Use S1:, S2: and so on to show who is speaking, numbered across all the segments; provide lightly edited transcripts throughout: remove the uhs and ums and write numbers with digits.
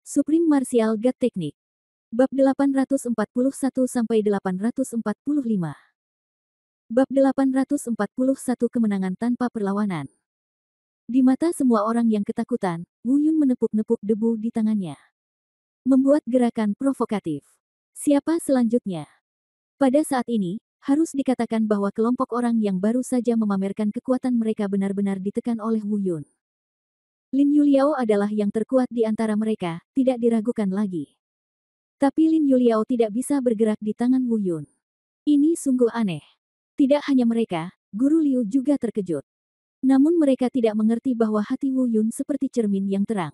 S1: Supreme Martial God Technique. Bab 841-845. Bab 841 Kemenangan tanpa perlawanan. Di mata semua orang yang ketakutan, Wu Yun menepuk-nepuk debu di tangannya. Membuat gerakan provokatif. Siapa selanjutnya? Pada saat ini, harus dikatakan bahwa kelompok orang yang baru saja memamerkan kekuatan mereka benar-benar ditekan oleh Wu Yun. Lin Yuliao adalah yang terkuat di antara mereka, tidak diragukan lagi. Tapi Lin Yuliao tidak bisa bergerak di tangan Wu Yun. Ini sungguh aneh. Tidak hanya mereka, Guru Liu juga terkejut. Namun mereka tidak mengerti bahwa hati Wu Yun seperti cermin yang terang.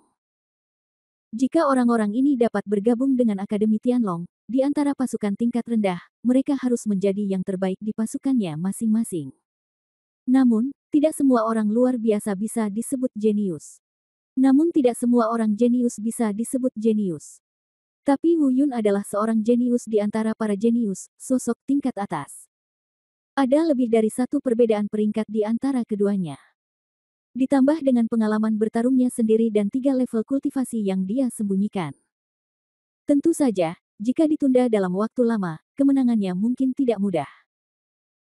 S1: Jika orang-orang ini dapat bergabung dengan Akademi Tianlong, di antara pasukan tingkat rendah, mereka harus menjadi yang terbaik di pasukannya masing-masing. Namun, tidak semua orang luar biasa bisa disebut jenius. Namun tidak semua orang jenius bisa disebut jenius. Tapi Wu Yun adalah seorang jenius di antara para jenius, sosok tingkat atas. Ada lebih dari satu perbedaan peringkat di antara keduanya. Ditambah dengan pengalaman bertarungnya sendiri dan 3 level kultivasi yang dia sembunyikan. Tentu saja, jika ditunda dalam waktu lama, kemenangannya mungkin tidak mudah.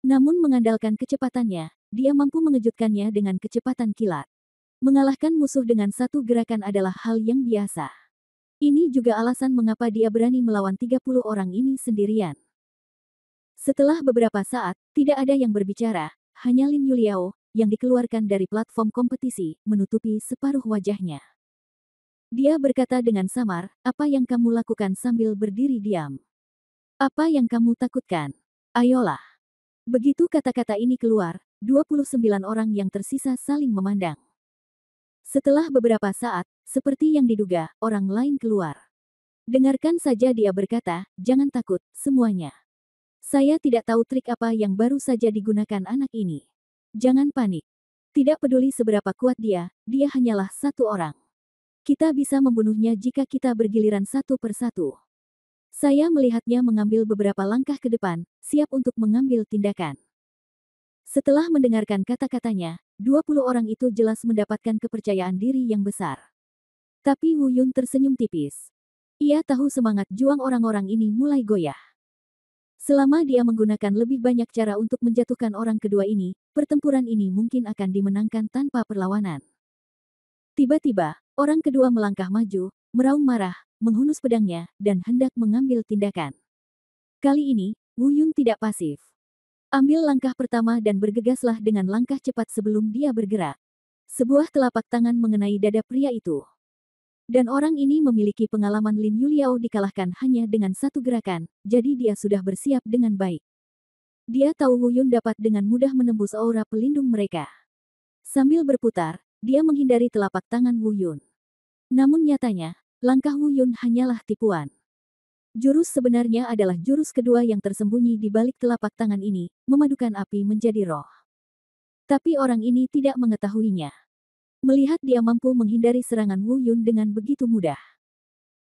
S1: Namun mengandalkan kecepatannya, dia mampu mengejutkannya dengan kecepatan kilat. Mengalahkan musuh dengan satu gerakan adalah hal yang biasa. Ini juga alasan mengapa dia berani melawan 30 orang ini sendirian. Setelah beberapa saat, tidak ada yang berbicara, hanya Lin Yuliao, yang dikeluarkan dari platform kompetisi, menutupi separuh wajahnya. Dia berkata dengan samar, "Apa yang kamu lakukan sambil berdiri diam? Apa yang kamu takutkan? Ayolah." Begitu kata-kata ini keluar, 29 orang yang tersisa saling memandang. Setelah beberapa saat, seperti yang diduga, orang lain keluar. Dengarkan saja dia berkata, "Jangan takut, semuanya. Saya tidak tahu trik apa yang baru saja digunakan anak ini. Jangan panik. Tidak peduli seberapa kuat dia hanyalah satu orang. Kita bisa membunuhnya jika kita bergiliran satu persatu." Saya melihatnya mengambil beberapa langkah ke depan, siap untuk mengambil tindakan. Setelah mendengarkan kata-katanya, 20 orang itu jelas mendapatkan kepercayaan diri yang besar. Tapi Wu Yun tersenyum tipis. Ia tahu semangat juang orang-orang ini mulai goyah. Selama dia menggunakan lebih banyak cara untuk menjatuhkan orang kedua ini, pertempuran ini mungkin akan dimenangkan tanpa perlawanan. Tiba-tiba, orang kedua melangkah maju, meraung marah, menghunus pedangnya, dan hendak mengambil tindakan. Kali ini, Wu Yun tidak pasif. Ambil langkah pertama dan bergegaslah dengan langkah cepat sebelum dia bergerak. Sebuah telapak tangan mengenai dada pria itu. Dan orang ini memiliki pengalaman Lin Yuliao dikalahkan hanya dengan satu gerakan, jadi dia sudah bersiap dengan baik. Dia tahu Wu Yun dapat dengan mudah menembus aura pelindung mereka. Sambil berputar, dia menghindari telapak tangan Wu Yun. Namun nyatanya, langkah Wu Yun hanyalah tipuan. Jurus sebenarnya adalah jurus kedua yang tersembunyi di balik telapak tangan ini, memadukan api menjadi roh. Tapi orang ini tidak mengetahuinya. Melihat dia mampu menghindari serangan Wu Yun dengan begitu mudah.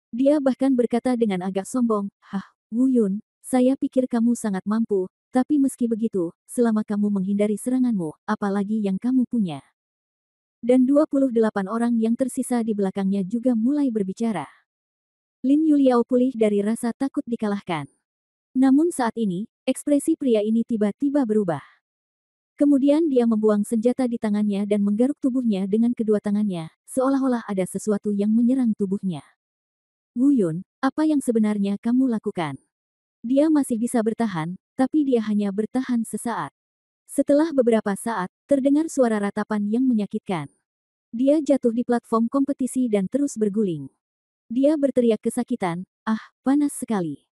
S1: Dia bahkan berkata dengan agak sombong, "Hah, Wu Yun, saya pikir kamu sangat mampu, tapi meski begitu, selama kamu menghindari seranganmu, apalagi yang kamu punya?" Dan 28 orang yang tersisa di belakangnya juga mulai berbicara. Lin Yuliao pulih dari rasa takut dikalahkan. Namun saat ini, ekspresi pria ini tiba-tiba berubah. Kemudian dia membuang senjata di tangannya dan menggaruk tubuhnya dengan kedua tangannya, seolah-olah ada sesuatu yang menyerang tubuhnya. "Wu Yun, apa yang sebenarnya kamu lakukan?" Dia masih bisa bertahan, tapi dia hanya bertahan sesaat. Setelah beberapa saat, terdengar suara ratapan yang menyakitkan. Dia jatuh di platform kompetisi dan terus berguling. Dia berteriak kesakitan, "Ah, panas sekali.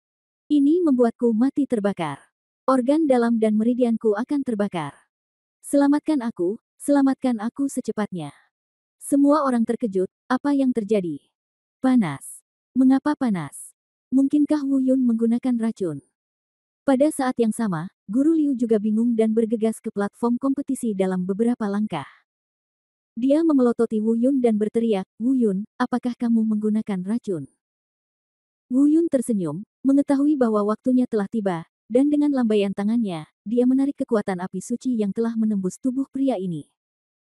S1: Ini membuatku mati terbakar. Organ dalam dan meridianku akan terbakar. Selamatkan aku secepatnya." Semua orang terkejut, apa yang terjadi? Panas. Mengapa panas? Mungkinkah Wu Yun menggunakan racun? Pada saat yang sama, Guru Liu juga bingung dan bergegas ke platform kompetisi dalam beberapa langkah. Dia memelototi Wu Yun dan berteriak, "Wu Yun, apakah kamu menggunakan racun?" Wu Yun tersenyum, mengetahui bahwa waktunya telah tiba, dan dengan lambaian tangannya, dia menarik kekuatan api suci yang telah menembus tubuh pria ini.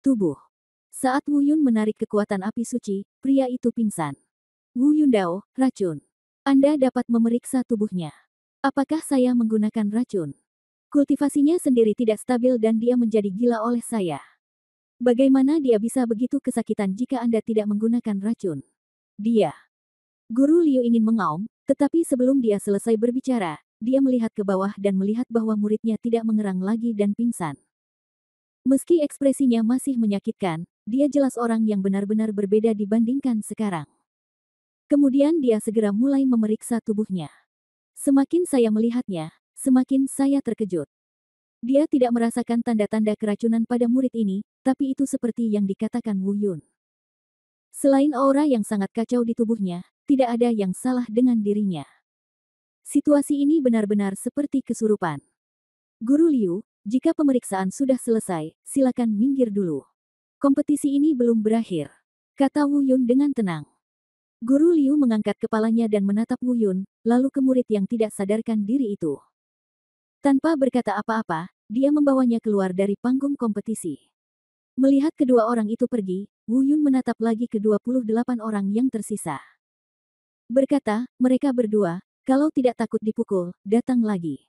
S1: Tubuh. Saat Wu Yun menarik kekuatan api suci, pria itu pingsan. Wu Yundao, racun. Anda dapat memeriksa tubuhnya. Apakah saya menggunakan racun? Kultivasinya sendiri tidak stabil dan dia menjadi gila oleh saya. Bagaimana dia bisa begitu kesakitan jika Anda tidak menggunakan racun? Dia. Guru Liu ingin mengaum, tetapi sebelum dia selesai berbicara, dia melihat ke bawah dan melihat bahwa muridnya tidak mengerang lagi dan pingsan. Meski ekspresinya masih menyakitkan, dia jelas orang yang benar-benar berbeda dibandingkan sekarang. Kemudian dia segera mulai memeriksa tubuhnya. Semakin saya melihatnya, semakin saya terkejut. Dia tidak merasakan tanda-tanda keracunan pada murid ini, tapi itu seperti yang dikatakan Wu Yun. Selain aura yang sangat kacau di tubuhnya, tidak ada yang salah dengan dirinya. Situasi ini benar-benar seperti kesurupan. Guru Liu, jika pemeriksaan sudah selesai, silakan minggir dulu. Kompetisi ini belum berakhir, kata Wu Yun dengan tenang. Guru Liu mengangkat kepalanya dan menatap Wu Yun, lalu ke murid yang tidak sadarkan diri itu. Tanpa berkata apa-apa, dia membawanya keluar dari panggung kompetisi. Melihat kedua orang itu pergi, Wu Yun menatap lagi ke 28 orang yang tersisa. Berkata, mereka berdua, kalau tidak takut dipukul, datang lagi.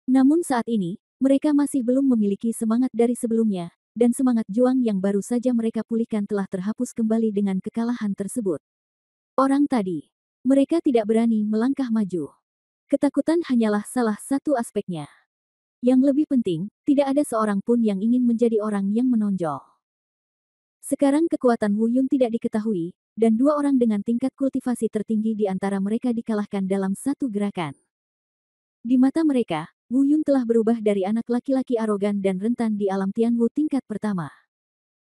S1: Namun saat ini, mereka masih belum memiliki semangat dari sebelumnya, dan semangat juang yang baru saja mereka pulihkan telah terhapus kembali dengan kekalahan tersebut. Orang tadi, mereka tidak berani melangkah maju. Ketakutan hanyalah salah satu aspeknya. Yang lebih penting, tidak ada seorang pun yang ingin menjadi orang yang menonjol. Sekarang kekuatan Wu Yun tidak diketahui, dan dua orang dengan tingkat kultivasi tertinggi di antara mereka dikalahkan dalam satu gerakan. Di mata mereka, Wu Yun telah berubah dari anak laki-laki arogan dan rentan di alam Tianwu tingkat pertama.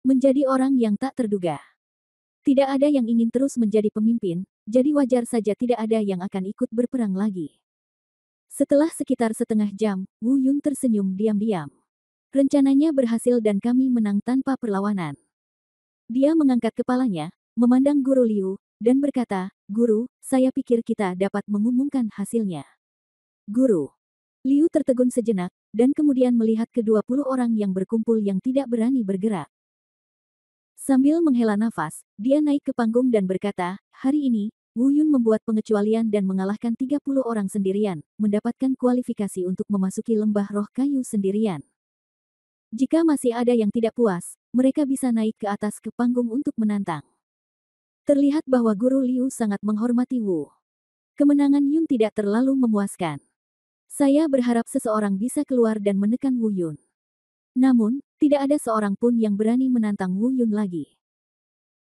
S1: Menjadi orang yang tak terduga. Tidak ada yang ingin terus menjadi pemimpin, jadi wajar saja tidak ada yang akan ikut berperang lagi. Setelah sekitar setengah jam, Wu Yun tersenyum diam-diam. Rencananya berhasil dan kami menang tanpa perlawanan. Dia mengangkat kepalanya, memandang Guru Liu, dan berkata, Guru, saya pikir kita dapat mengumumkan hasilnya. Guru. Liu tertegun sejenak, dan kemudian melihat ke-20 orang yang berkumpul yang tidak berani bergerak. Sambil menghela nafas, dia naik ke panggung dan berkata, hari ini, Wu Yun membuat pengecualian dan mengalahkan 30 orang sendirian, mendapatkan kualifikasi untuk memasuki lembah roh kayu sendirian. Jika masih ada yang tidak puas, mereka bisa naik ke atas ke panggung untuk menantang. Terlihat bahwa Guru Liu sangat menghormati Wu. Kemenangan Yun tidak terlalu memuaskan. Saya berharap seseorang bisa keluar dan menekan Wu Yun. Namun, tidak ada seorang pun yang berani menantang Wu Yun lagi.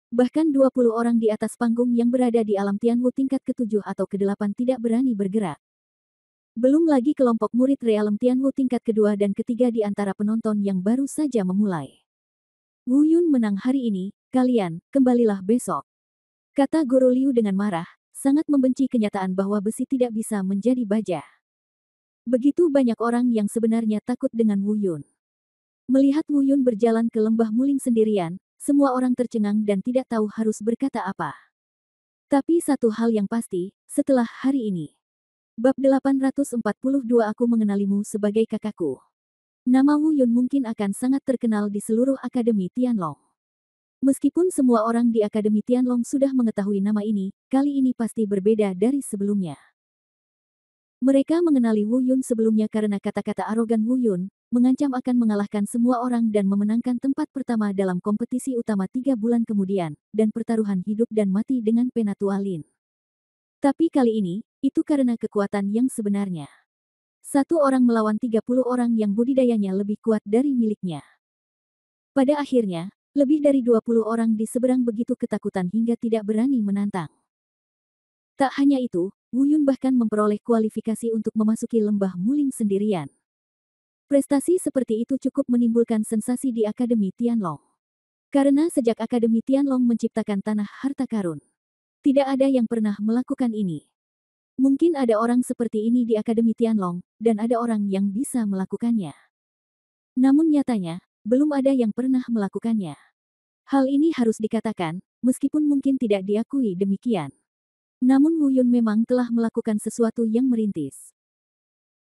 S1: Bahkan 20 orang di atas panggung yang berada di alam Tianwu tingkat ke-7 atau ke-8 tidak berani bergerak. Belum lagi kelompok murid realem Tianwu tingkat kedua dan ketiga di antara penonton yang baru saja memulai. Wu Yun menang hari ini, kalian, kembalilah besok. Kata Guru Liu dengan marah, sangat membenci kenyataan bahwa besi tidak bisa menjadi baja. Begitu banyak orang yang sebenarnya takut dengan Wu Yun. Melihat Wu Yun berjalan ke lembah muling sendirian, semua orang tercengang dan tidak tahu harus berkata apa. Tapi satu hal yang pasti, setelah hari ini. Bab 842 Aku mengenalimu sebagai kakakku. Nama Wu Yun mungkin akan sangat terkenal di seluruh Akademi Tianlong. Meskipun semua orang di Akademi Tianlong sudah mengetahui nama ini, kali ini pasti berbeda dari sebelumnya. Mereka mengenali Wu Yun sebelumnya karena kata-kata arogan Wu Yun, mengancam akan mengalahkan semua orang dan memenangkan tempat pertama dalam kompetisi utama 3 bulan kemudian, dan pertaruhan hidup dan mati dengan Penatualin. Tapi kali ini, itu karena kekuatan yang sebenarnya. Satu orang melawan 30 orang yang budidayanya lebih kuat dari miliknya. Pada akhirnya, lebih dari 20 orang di seberang begitu ketakutan hingga tidak berani menantang. Tak hanya itu, Wu Yun bahkan memperoleh kualifikasi untuk memasuki lembah muling sendirian. Prestasi seperti itu cukup menimbulkan sensasi di Akademi Tianlong. Karena sejak Akademi Tianlong menciptakan tanah harta karun, tidak ada yang pernah melakukan ini. Mungkin ada orang seperti ini di Akademi Tianlong, dan ada orang yang bisa melakukannya. Namun nyatanya, belum ada yang pernah melakukannya. Hal ini harus dikatakan, meskipun mungkin tidak diakui demikian. Namun Wu Yun memang telah melakukan sesuatu yang merintis.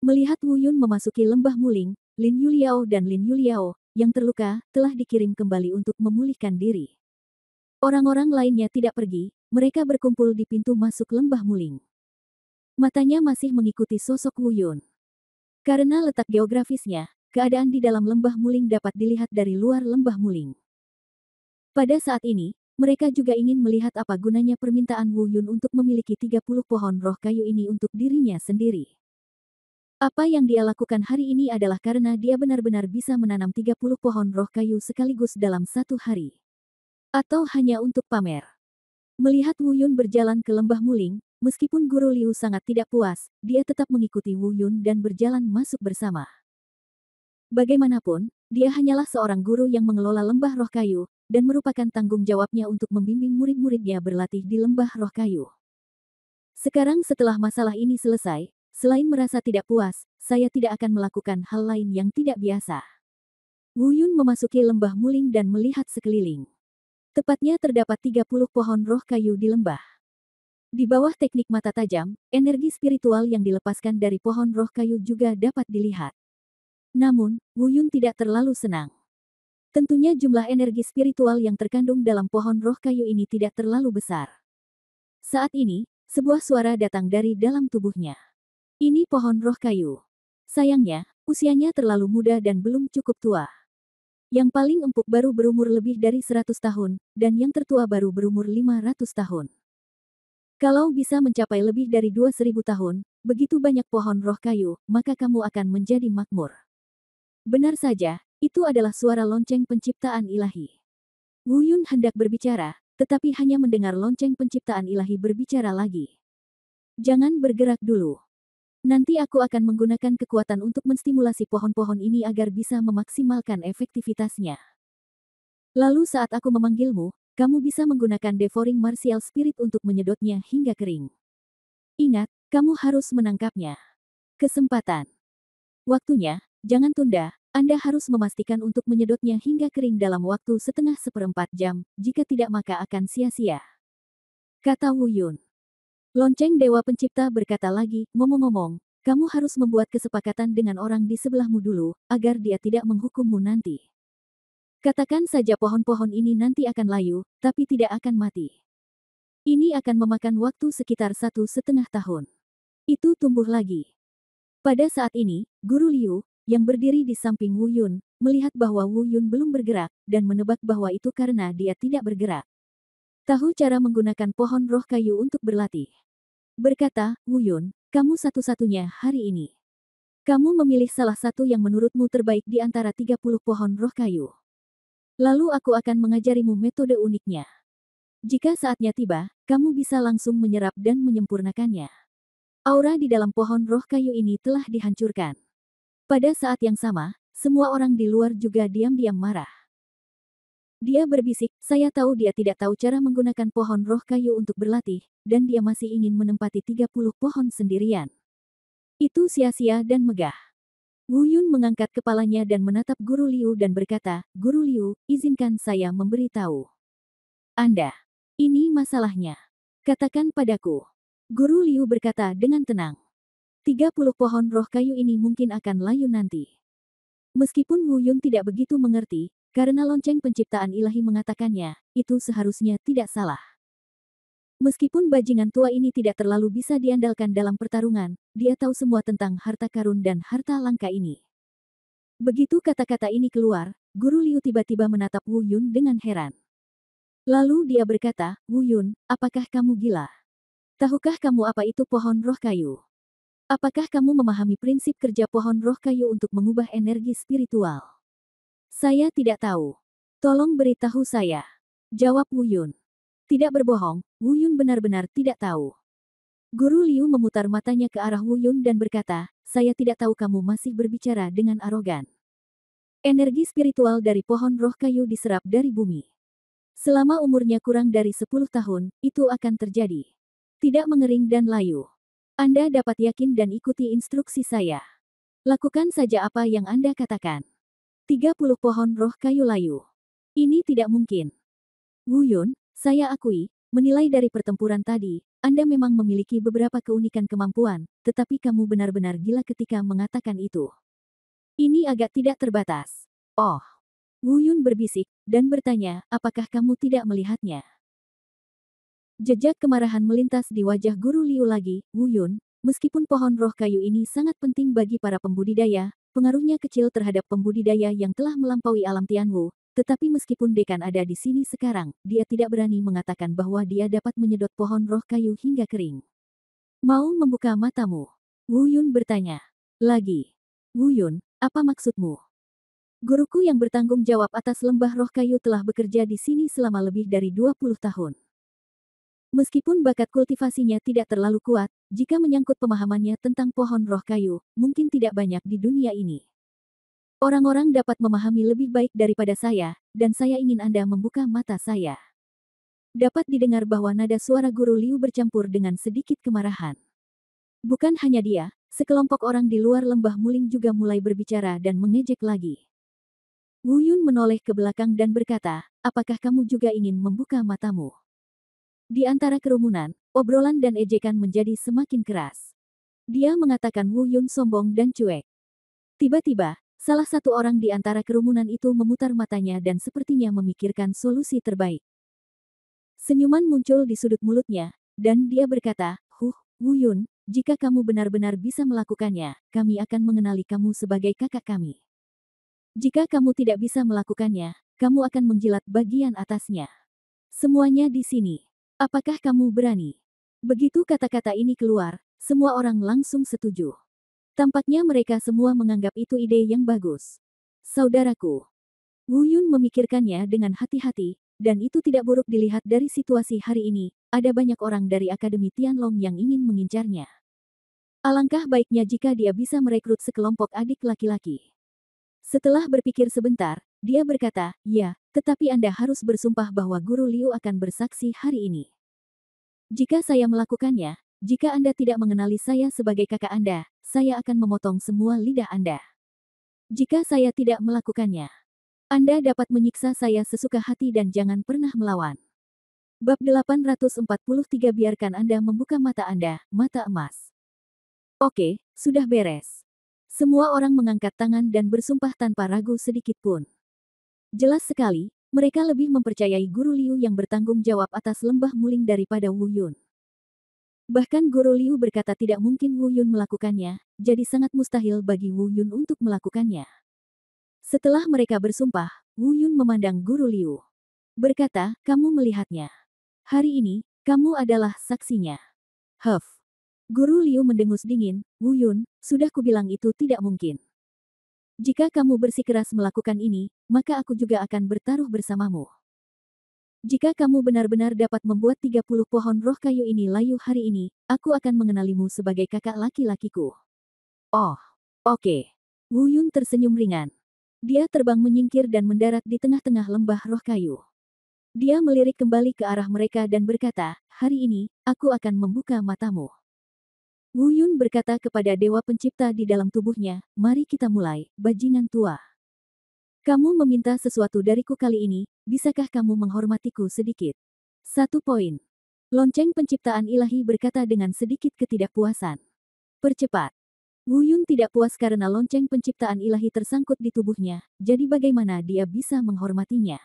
S1: Melihat Wu Yun memasuki lembah muling, Lin Yuliao dan Lin Yuliao, yang terluka, telah dikirim kembali untuk memulihkan diri. Orang-orang lainnya tidak pergi, mereka berkumpul di pintu masuk lembah Muling. Matanya masih mengikuti sosok Wu Yun. Karena letak geografisnya, keadaan di dalam lembah Muling dapat dilihat dari luar lembah Muling. Pada saat ini, mereka juga ingin melihat apa gunanya permintaan Wu Yun untuk memiliki 30 pohon roh kayu ini untuk dirinya sendiri. Apa yang dia lakukan hari ini adalah karena dia benar-benar bisa menanam 30 pohon roh kayu sekaligus dalam satu hari. Atau hanya untuk pamer. Melihat Wu Yun berjalan ke lembah Muling, meskipun Guru Liu sangat tidak puas, dia tetap mengikuti Wu Yun dan berjalan masuk bersama. Bagaimanapun, dia hanyalah seorang guru yang mengelola lembah roh kayu, dan merupakan tanggung jawabnya untuk membimbing murid-muridnya berlatih di lembah roh kayu. Sekarang setelah masalah ini selesai, selain merasa tidak puas, saya tidak akan melakukan hal lain yang tidak biasa. Wu Yun memasuki lembah Muling dan melihat sekeliling. Tepatnya terdapat 30 pohon roh kayu di lembah. Di bawah teknik mata tajam, energi spiritual yang dilepaskan dari pohon roh kayu juga dapat dilihat. Namun, Wu Yun tidak terlalu senang. Tentunya jumlah energi spiritual yang terkandung dalam pohon roh kayu ini tidak terlalu besar. Saat ini, sebuah suara datang dari dalam tubuhnya. Ini pohon roh kayu. Sayangnya, usianya terlalu muda dan belum cukup tua. Yang paling empuk baru berumur lebih dari 100 tahun, dan yang tertua baru berumur 500 tahun. Kalau bisa mencapai lebih dari 2000 tahun, begitu banyak pohon roh kayu, maka kamu akan menjadi makmur. Benar saja, itu adalah suara lonceng penciptaan ilahi. Wu Yun hendak berbicara, tetapi hanya mendengar lonceng penciptaan ilahi berbicara lagi. Jangan bergerak dulu. Nanti aku akan menggunakan kekuatan untuk menstimulasi pohon-pohon ini agar bisa memaksimalkan efektivitasnya. Lalu saat aku memanggilmu, kamu bisa menggunakan Devouring Martial Spirit untuk menyedotnya hingga kering. Ingat, kamu harus menangkapnya. Kesempatan. Waktunya, jangan tunda, Anda harus memastikan untuk menyedotnya hingga kering dalam waktu setengah seperempat jam, jika tidak maka akan sia-sia. Kata Wu Yun. Lonceng Dewa Pencipta berkata lagi, ngomong-ngomong, kamu harus membuat kesepakatan dengan orang di sebelahmu dulu, agar dia tidak menghukummu nanti. Katakan saja pohon-pohon ini nanti akan layu, tapi tidak akan mati. Ini akan memakan waktu sekitar 1,5 tahun. Itu tumbuh lagi. Pada saat ini, Guru Liu, yang berdiri di samping Wu Yun, melihat bahwa Wu Yun belum bergerak, dan menebak bahwa itu karena dia tidak bergerak. Tahu cara menggunakan pohon roh kayu untuk berlatih. Berkata, Wu Yun, kamu satu-satunya hari ini. Kamu memilih salah satu yang menurutmu terbaik di antara 30 pohon roh kayu. Lalu aku akan mengajarimu metode uniknya. Jika saatnya tiba, kamu bisa langsung menyerap dan menyempurnakannya. Aura di dalam pohon roh kayu ini telah dihancurkan. Pada saat yang sama, semua orang di luar juga diam-diam marah. Dia berbisik, saya tahu dia tidak tahu cara menggunakan pohon roh kayu untuk berlatih, dan dia masih ingin menempati 30 pohon sendirian. Itu sia-sia dan megah. Wu Yun mengangkat kepalanya dan menatap Guru Liu dan berkata, Guru Liu, izinkan saya memberitahu. Anda. Ini masalahnya. Katakan padaku. Guru Liu berkata dengan tenang. 30 pohon roh kayu ini mungkin akan layu nanti. Meskipun Wu Yun tidak begitu mengerti, karena lonceng penciptaan ilahi mengatakannya, itu seharusnya tidak salah. Meskipun bajingan tua ini tidak terlalu bisa diandalkan dalam pertarungan, dia tahu semua tentang harta karun dan harta langka ini. Begitu kata-kata ini keluar, Guru Liu tiba-tiba menatap Wu Yun dengan heran. Lalu dia berkata, Wu Yun, apakah kamu gila? Tahukah kamu apa itu pohon roh kayu? Apakah kamu memahami prinsip kerja pohon roh kayu untuk mengubah energi spiritual? Saya tidak tahu. Tolong beritahu saya. Jawab Wu Yun. Tidak berbohong, Wu Yun benar-benar tidak tahu. Guru Liu memutar matanya ke arah Wu Yun dan berkata, saya tidak tahu kamu masih berbicara dengan arogan. Energi spiritual dari pohon roh kayu diserap dari bumi. Selama umurnya kurang dari 10 tahun, itu akan terjadi. Tidak mengering dan layu. Anda dapat yakin dan ikuti instruksi saya. Lakukan saja apa yang Anda katakan. 30 pohon roh kayu layu. Ini tidak mungkin. Wu Yun, saya akui, menilai dari pertempuran tadi, Anda memang memiliki beberapa keunikan kemampuan, tetapi kamu benar-benar gila ketika mengatakan itu. Ini agak tidak terbatas. Oh. Wu Yun berbisik, dan bertanya, apakah kamu tidak melihatnya? Jejak kemarahan melintas di wajah Guru Liu lagi. Wu Yun, meskipun pohon roh kayu ini sangat penting bagi para pembudidaya, pengaruhnya kecil terhadap pembudidaya yang telah melampaui alam Tianwu. Tetapi meskipun dekan ada di sini sekarang, dia tidak berani mengatakan bahwa dia dapat menyedot pohon roh kayu hingga kering. Mau membuka matamu? Wu Yun bertanya. Lagi. Wu Yun, apa maksudmu? Guruku yang bertanggung jawab atas lembah roh kayu telah bekerja di sini selama lebih dari 20 tahun. Meskipun bakat kultivasinya tidak terlalu kuat, jika menyangkut pemahamannya tentang pohon roh kayu, mungkin tidak banyak di dunia ini. Orang-orang dapat memahami lebih baik daripada saya, dan saya ingin Anda membuka mata saya. Dapat didengar bahwa nada suara Guru Liu bercampur dengan sedikit kemarahan. Bukan hanya dia, sekelompok orang di luar lembah muling juga mulai berbicara dan mengejek lagi. Wu Yun menoleh ke belakang dan berkata, apakah kamu juga ingin membuka matamu? Di antara kerumunan, obrolan dan ejekan menjadi semakin keras. Dia mengatakan Wu Yun sombong dan cuek. Tiba-tiba, salah satu orang di antara kerumunan itu memutar matanya dan sepertinya memikirkan solusi terbaik. Senyuman muncul di sudut mulutnya, dan dia berkata, Wu Yun, jika kamu benar-benar bisa melakukannya, kami akan mengenali kamu sebagai kakak kami. Jika kamu tidak bisa melakukannya, kamu akan menjilat bagian atasnya. Semuanya di sini. Apakah kamu berani? Begitu kata-kata ini keluar, semua orang langsung setuju. Tampaknya mereka semua menganggap itu ide yang bagus. Saudaraku. Wu Yun memikirkannya dengan hati-hati, dan itu tidak buruk dilihat dari situasi hari ini, ada banyak orang dari Akademi Tianlong yang ingin mengincarnya. Alangkah baiknya jika dia bisa merekrut sekelompok adik laki-laki. Setelah berpikir sebentar, dia berkata, ya, tetapi Anda harus bersumpah bahwa Guru Liu akan bersaksi hari ini. Jika saya melakukannya, jika Anda tidak mengenali saya sebagai kakak Anda, saya akan memotong semua lidah Anda. Jika saya tidak melakukannya, Anda dapat menyiksa saya sesuka hati dan jangan pernah melawan. Bab 843 biarkan Anda membuka mata Anda, mata emas. Oke, sudah beres. Semua orang mengangkat tangan dan bersumpah tanpa ragu sedikit pun. Jelas sekali, mereka lebih mempercayai Guru Liu yang bertanggung jawab atas lembah muling daripada Wu Yun. Bahkan Guru Liu berkata tidak mungkin Wu Yun melakukannya, jadi sangat mustahil bagi Wu Yun untuk melakukannya. Setelah mereka bersumpah, Wu Yun memandang Guru Liu. Berkata, kamu melihatnya. Hari ini, kamu adalah saksinya. Huff. Guru Liu mendengus dingin, Wu Yun, sudah kubilang itu tidak mungkin. Jika kamu bersikeras melakukan ini, maka aku juga akan bertaruh bersamamu. Jika kamu benar-benar dapat membuat 30 pohon roh kayu ini layu hari ini, aku akan mengenalimu sebagai kakak laki-lakiku. Oh, oke. Wu Yun tersenyum ringan. Dia terbang menyingkir dan mendarat di tengah-tengah lembah roh kayu. Dia melirik kembali ke arah mereka dan berkata, hari ini, aku akan membuka matamu. Wu Yun berkata kepada Dewa Pencipta di dalam tubuhnya, mari kita mulai, bajingan tua. Kamu meminta sesuatu dariku kali ini, bisakah kamu menghormatiku sedikit? 1 poin. Lonceng penciptaan ilahi berkata dengan sedikit ketidakpuasan. Percepat. Wu Yun tidak puas karena lonceng penciptaan ilahi tersangkut di tubuhnya, jadi bagaimana dia bisa menghormatinya?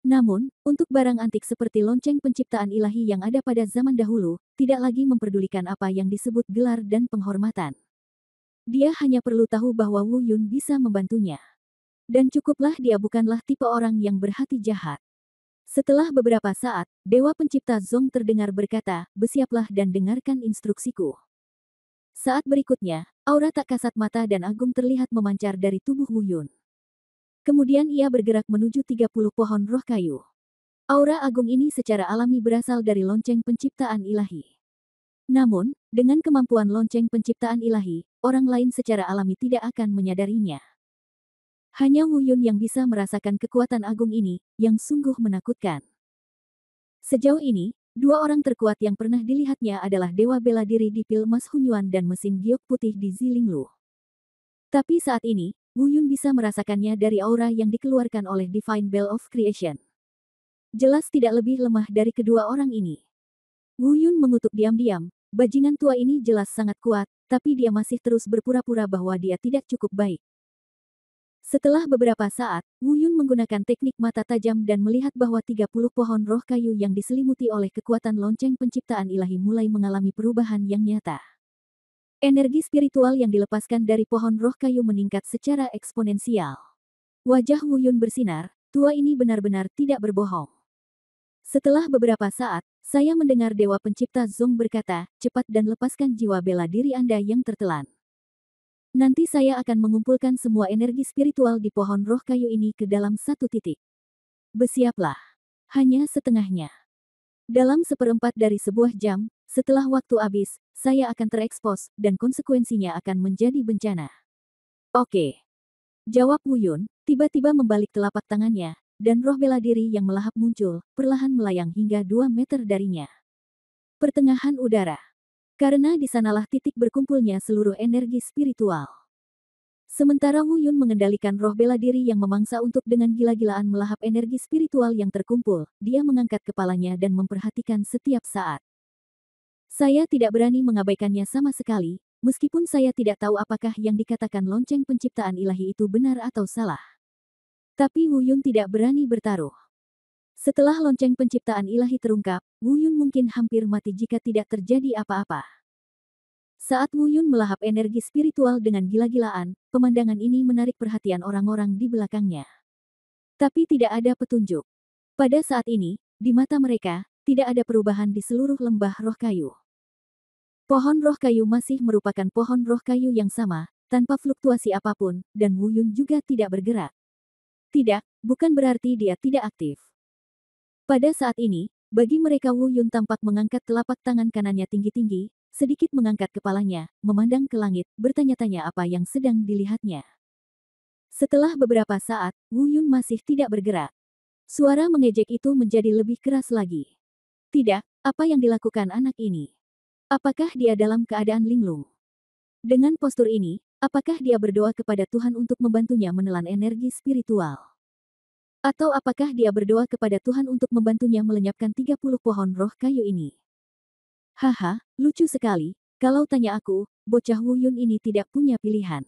S1: Namun, untuk barang antik seperti lonceng penciptaan ilahi yang ada pada zaman dahulu, tidak lagi memperdulikan apa yang disebut gelar dan penghormatan. Dia hanya perlu tahu bahwa Wu Yun bisa membantunya. Dan cukuplah dia bukanlah tipe orang yang berhati jahat. Setelah beberapa saat, Dewa Pencipta Zong terdengar berkata, bersiaplah dan dengarkan instruksiku. Saat berikutnya, aura tak kasat mata dan agung terlihat memancar dari tubuh Wu Yun. Kemudian ia bergerak menuju 30 pohon roh kayu. Aura agung ini secara alami berasal dari lonceng penciptaan ilahi. Namun, dengan kemampuan lonceng penciptaan ilahi, orang lain secara alami tidak akan menyadarinya. Hanya Wu Yun yang bisa merasakan kekuatan agung ini, yang sungguh menakutkan. Sejauh ini, 2 orang terkuat yang pernah dilihatnya adalah Dewa Bela Diri di Pil Mas Hunyuan dan mesin giok putih di Zilinglu. Tapi saat ini, Wu Yun bisa merasakannya dari aura yang dikeluarkan oleh Divine Bell of Creation. Jelas tidak lebih lemah dari kedua orang ini. Wu Yun mengutuk diam-diam, bajingan tua ini jelas sangat kuat, tapi dia masih terus berpura-pura bahwa dia tidak cukup baik. Setelah beberapa saat, Wu Yun menggunakan teknik mata tajam dan melihat bahwa 30 pohon roh kayu yang diselimuti oleh kekuatan lonceng penciptaan ilahi mulai mengalami perubahan yang nyata. Energi spiritual yang dilepaskan dari pohon roh kayu meningkat secara eksponensial. Wajah Wu Yun bersinar, tua ini benar-benar tidak berbohong. Setelah beberapa saat, saya mendengar Dewa Pencipta Zong berkata, cepat dan lepaskan jiwa bela diri Anda yang tertelan. Nanti saya akan mengumpulkan semua energi spiritual di pohon roh kayu ini ke dalam satu titik. Bersiaplah. Hanya setengahnya. Dalam seperempat dari sebuah jam, setelah waktu habis, saya akan terekspos, dan konsekuensinya akan menjadi bencana. Oke. Jawab Wu Yun, tiba-tiba membalik telapak tangannya, dan roh bela diri yang melahap muncul, perlahan melayang hingga 2 meter darinya. Pertengahan udara. Karena di sanalah titik berkumpulnya seluruh energi spiritual. Sementara Wu Yun mengendalikan roh bela diri yang memangsa untuk dengan gila-gilaan melahap energi spiritual yang terkumpul, dia mengangkat kepalanya dan memperhatikan setiap saat. Saya tidak berani mengabaikannya sama sekali, meskipun saya tidak tahu apakah yang dikatakan lonceng penciptaan ilahi itu benar atau salah. Tapi Wu Yun tidak berani bertaruh. Setelah lonceng penciptaan ilahi terungkap, Wu Yun mungkin hampir mati jika tidak terjadi apa-apa. Saat Wu Yun melahap energi spiritual dengan gila-gilaan, pemandangan ini menarik perhatian orang-orang di belakangnya. Tapi tidak ada petunjuk. Pada saat ini, di mata mereka, tidak ada perubahan di seluruh lembah roh kayu. Pohon roh kayu masih merupakan pohon roh kayu yang sama, tanpa fluktuasi apapun, dan Wu Yun juga tidak bergerak. Tidak, bukan berarti dia tidak aktif. Pada saat ini, bagi mereka Wu Yun tampak mengangkat telapak tangan kanannya tinggi-tinggi, sedikit mengangkat kepalanya, memandang ke langit, bertanya-tanya apa yang sedang dilihatnya. Setelah beberapa saat, Wu Yun masih tidak bergerak. Suara mengejek itu menjadi lebih keras lagi. Tidak, apa yang dilakukan anak ini? Apakah dia dalam keadaan linglung? Dengan postur ini, apakah dia berdoa kepada Tuhan untuk membantunya menelan energi spiritual? Atau apakah dia berdoa kepada Tuhan untuk membantunya melenyapkan 30 pohon roh kayu ini? Haha, lucu sekali, kalau tanya aku, bocah Wu Yun ini tidak punya pilihan.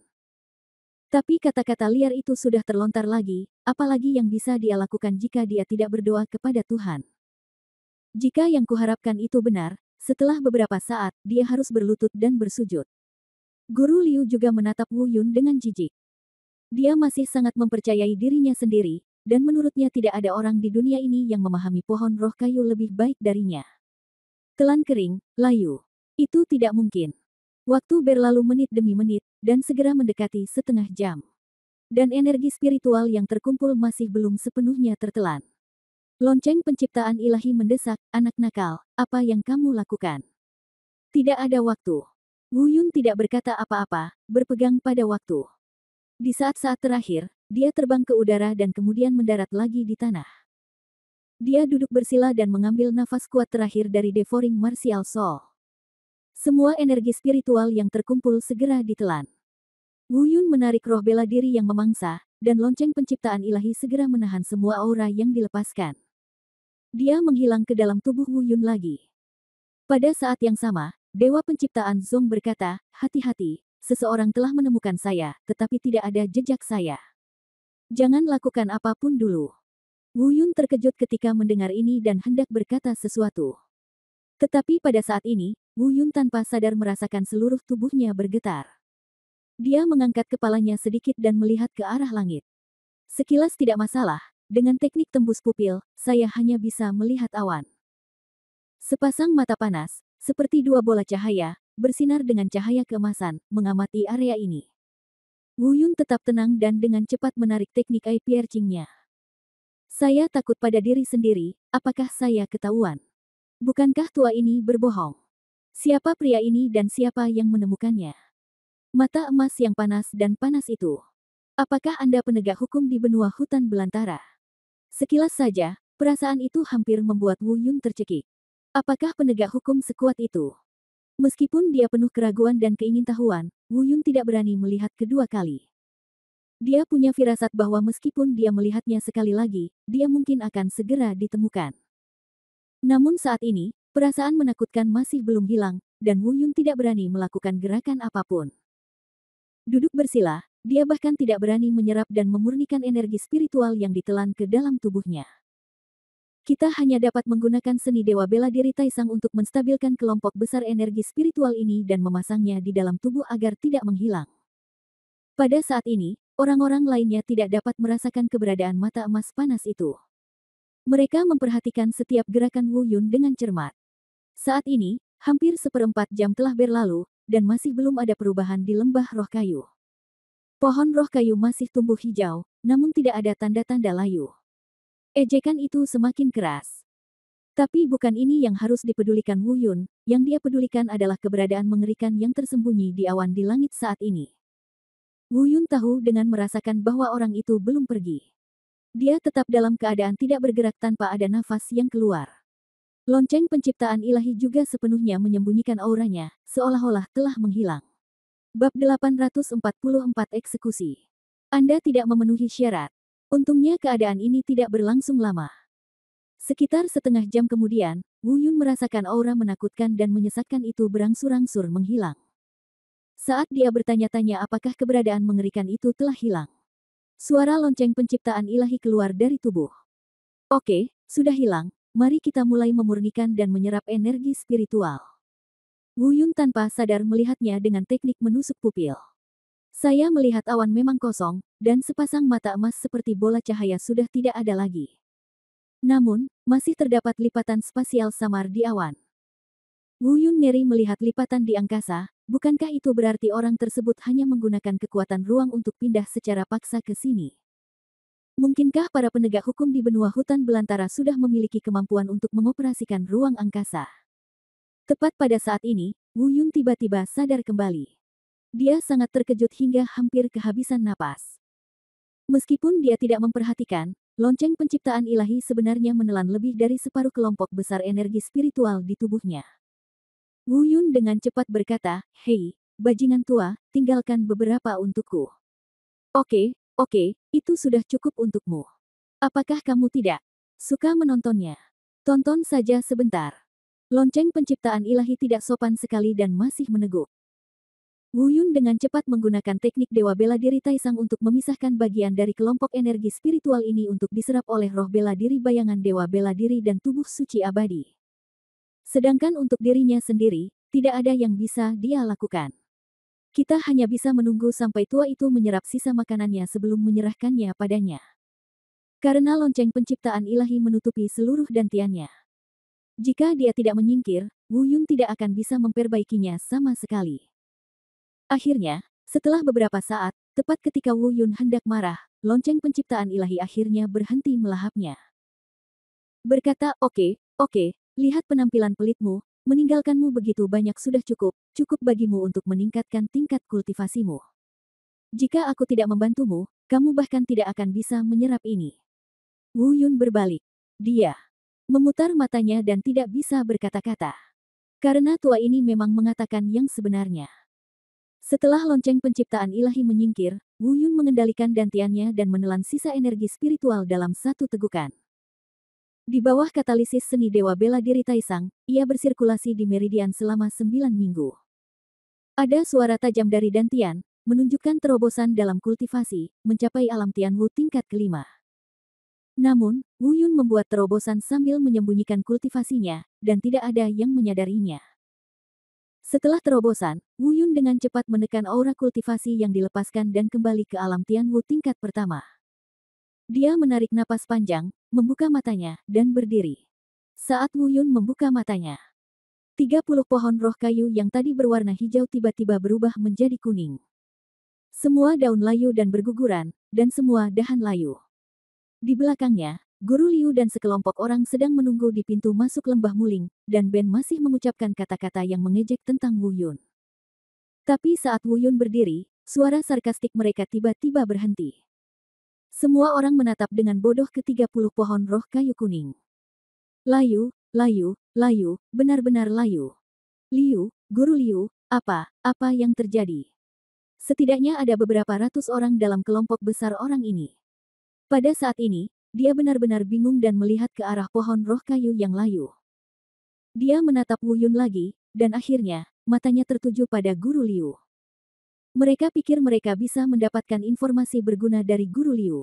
S1: Tapi kata-kata liar itu sudah terlontar lagi, apalagi yang bisa dia lakukan jika dia tidak berdoa kepada Tuhan. Jika yang kuharapkan itu benar, setelah beberapa saat, dia harus berlutut dan bersujud. Guru Liu juga menatap Wu Yun dengan jijik. Dia masih sangat mempercayai dirinya sendiri, dan menurutnya tidak ada orang di dunia ini yang memahami pohon roh kayu lebih baik darinya. Telan kering, layu. Itu tidak mungkin. Waktu berlalu menit demi menit, dan segera mendekati setengah jam. Dan energi spiritual yang terkumpul masih belum sepenuhnya tertelan. Lonceng penciptaan ilahi mendesak, anak nakal, apa yang kamu lakukan? Tidak ada waktu. Wu Yun tidak berkata apa-apa, berpegang pada waktu. Di saat-saat terakhir, dia terbang ke udara dan kemudian mendarat lagi di tanah. Dia duduk bersila dan mengambil nafas kuat terakhir dari Devouring Martial Soul. Semua energi spiritual yang terkumpul segera ditelan. Wu Yun menarik roh bela diri yang memangsa, dan lonceng penciptaan ilahi segera menahan semua aura yang dilepaskan. Dia menghilang ke dalam tubuh Wu Yun lagi. Pada saat yang sama, Dewa Penciptaan Zong berkata, hati-hati, seseorang telah menemukan saya, tetapi tidak ada jejak saya. Jangan lakukan apapun dulu. Wu Yun terkejut ketika mendengar ini dan hendak berkata sesuatu. Tetapi pada saat ini, Wu Yun tanpa sadar merasakan seluruh tubuhnya bergetar. Dia mengangkat kepalanya sedikit dan melihat ke arah langit. Sekilas tidak masalah, dengan teknik tembus pupil, saya hanya bisa melihat awan. Sepasang mata panas, seperti dua bola cahaya, bersinar dengan cahaya keemasan, mengamati area ini. Wu Yun tetap tenang dan dengan cepat menarik teknik eye piercing-nya. Saya takut pada diri sendiri, apakah saya ketahuan? Bukankah tua ini berbohong? Siapa pria ini dan siapa yang menemukannya? Mata emas yang panas dan panas itu. Apakah Anda penegak hukum di benua hutan belantara? Sekilas saja, perasaan itu hampir membuat Wu Yun tercekik. Apakah penegak hukum sekuat itu? Meskipun dia penuh keraguan dan keingintahuan, Wu Yun tidak berani melihat kedua kali. Dia punya firasat bahwa meskipun dia melihatnya sekali lagi, dia mungkin akan segera ditemukan. Namun saat ini, perasaan menakutkan masih belum hilang, dan Wu Yun tidak berani melakukan gerakan apapun. Duduk bersila, dia bahkan tidak berani menyerap dan memurnikan energi spiritual yang ditelan ke dalam tubuhnya. Kita hanya dapat menggunakan seni dewa bela diri Taisang untuk menstabilkan kelompok besar energi spiritual ini dan memasangnya di dalam tubuh agar tidak menghilang. Pada saat ini, orang-orang lainnya tidak dapat merasakan keberadaan mata emas panas itu. Mereka memperhatikan setiap gerakan Wu Yun dengan cermat. Saat ini, hampir 1/4 jam telah berlalu, dan masih belum ada perubahan di lembah roh kayu. Pohon roh kayu masih tumbuh hijau, namun tidak ada tanda-tanda layu. Ejekan itu semakin keras. Tapi bukan ini yang harus dipedulikan Wu Yun, yang dia pedulikan adalah keberadaan mengerikan yang tersembunyi di awan di langit saat ini. Wu Yun tahu dengan merasakan bahwa orang itu belum pergi. Dia tetap dalam keadaan tidak bergerak tanpa ada nafas yang keluar. Lonceng penciptaan ilahi juga sepenuhnya menyembunyikan auranya, seolah-olah telah menghilang. Bab 844 Eksekusi. Anda tidak memenuhi syarat. Untungnya keadaan ini tidak berlangsung lama. Sekitar setengah jam kemudian, Wu Yun merasakan aura menakutkan dan menyesatkan itu berangsur-angsur menghilang. Saat dia bertanya-tanya apakah keberadaan mengerikan itu telah hilang, suara lonceng penciptaan ilahi keluar dari tubuh. Oke, sudah hilang, mari kita mulai memurnikan dan menyerap energi spiritual. Wu Yun tanpa sadar melihatnya dengan teknik menusuk pupil. Saya melihat awan memang kosong, dan sepasang mata emas seperti bola cahaya sudah tidak ada lagi. Namun, masih terdapat lipatan spasial samar di awan. Wu Yun ngeri melihat lipatan di angkasa, bukankah itu berarti orang tersebut hanya menggunakan kekuatan ruang untuk pindah secara paksa ke sini? Mungkinkah para penegak hukum di benua hutan belantara sudah memiliki kemampuan untuk mengoperasikan ruang angkasa? Tepat pada saat ini, Wu Yun tiba-tiba sadar kembali. Dia sangat terkejut hingga hampir kehabisan napas. Meskipun dia tidak memperhatikan, lonceng penciptaan ilahi sebenarnya menelan lebih dari separuh kelompok besar energi spiritual di tubuhnya. Wu Yun dengan cepat berkata, "Hei, bajingan tua, tinggalkan beberapa untukku." Oke, itu sudah cukup untukmu. Apakah kamu tidak suka menontonnya? Tonton saja sebentar. Lonceng penciptaan ilahi tidak sopan sekali dan masih meneguk. Wu Yun dengan cepat menggunakan teknik dewa bela diri Taisang untuk memisahkan bagian dari kelompok energi spiritual ini untuk diserap oleh roh bela diri bayangan dewa bela diri dan tubuh suci abadi. Sedangkan untuk dirinya sendiri, tidak ada yang bisa dia lakukan. Kita hanya bisa menunggu sampai tua itu menyerap sisa makanannya sebelum menyerahkannya padanya. Karena lonceng penciptaan ilahi menutupi seluruh dantiannya. Jika dia tidak menyingkir, Wu Yun tidak akan bisa memperbaikinya sama sekali. Akhirnya, setelah beberapa saat, tepat ketika Wu Yun hendak marah, lonceng penciptaan ilahi akhirnya berhenti melahapnya. Berkata, oke, lihat penampilan pelitmu, meninggalkanmu begitu banyak sudah cukup bagimu untuk meningkatkan tingkat kultivasimu. Jika aku tidak membantumu, kamu bahkan tidak akan bisa menyerap ini. Wu Yun berbalik. Dia memutar matanya dan tidak bisa berkata-kata. Karena tua ini memang mengatakan yang sebenarnya. Setelah lonceng penciptaan ilahi menyingkir, Wu Yun mengendalikan dantiannya dan menelan sisa energi spiritual dalam satu tegukan. Di bawah katalisis seni dewa bela diri Taisang, ia bersirkulasi di meridian selama 9 minggu. Ada suara tajam dari dantian, menunjukkan terobosan dalam kultivasi, mencapai alam Tianwu tingkat kelima. Namun, Wu Yun membuat terobosan sambil menyembunyikan kultivasinya, dan tidak ada yang menyadarinya. Setelah terobosan, Wu Yun dengan cepat menekan aura kultivasi yang dilepaskan dan kembali ke alam Tianwu tingkat pertama. Dia menarik napas panjang, membuka matanya, dan berdiri. Saat Wu Yun membuka matanya, 30 pohon roh kayu yang tadi berwarna hijau tiba-tiba berubah menjadi kuning. Semua daun layu dan berguguran, dan semua dahan layu. Di belakangnya, Guru Liu dan sekelompok orang sedang menunggu di pintu masuk lembah Muling, dan Ben masih mengucapkan kata-kata yang mengejek tentang Wu Yun. Tapi saat Wu Yun berdiri, suara sarkastik mereka tiba-tiba berhenti. Semua orang menatap dengan bodoh ke 30 pohon roh kayu kuning. Layu, benar-benar layu. Liu, Guru Liu, apa yang terjadi? Setidaknya ada beberapa ratus orang dalam kelompok besar orang ini. Pada saat ini, dia benar-benar bingung dan melihat ke arah pohon roh kayu yang layu. Dia menatap Wu Yun lagi, dan akhirnya, matanya tertuju pada Guru Liu. Mereka pikir mereka bisa mendapatkan informasi berguna dari Guru Liu.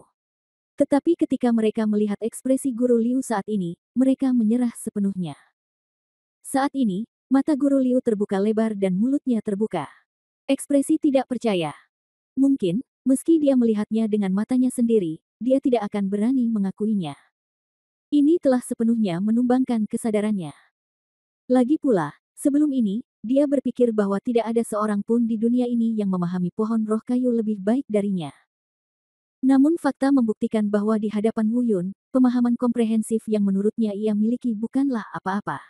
S1: Tetapi ketika mereka melihat ekspresi Guru Liu saat ini, mereka menyerah sepenuhnya. Saat ini, mata Guru Liu terbuka lebar dan mulutnya terbuka. Ekspresi tidak percaya. Mungkin, meski dia melihatnya dengan matanya sendiri, dia tidak akan berani mengakuinya. Ini telah sepenuhnya menumbangkan kesadarannya. Lagi pula, sebelum ini, dia berpikir bahwa tidak ada seorang pun di dunia ini yang memahami pohon roh kayu lebih baik darinya. Namun fakta membuktikan bahwa di hadapan Wu Yun, pemahaman komprehensif yang menurutnya ia miliki bukanlah apa-apa.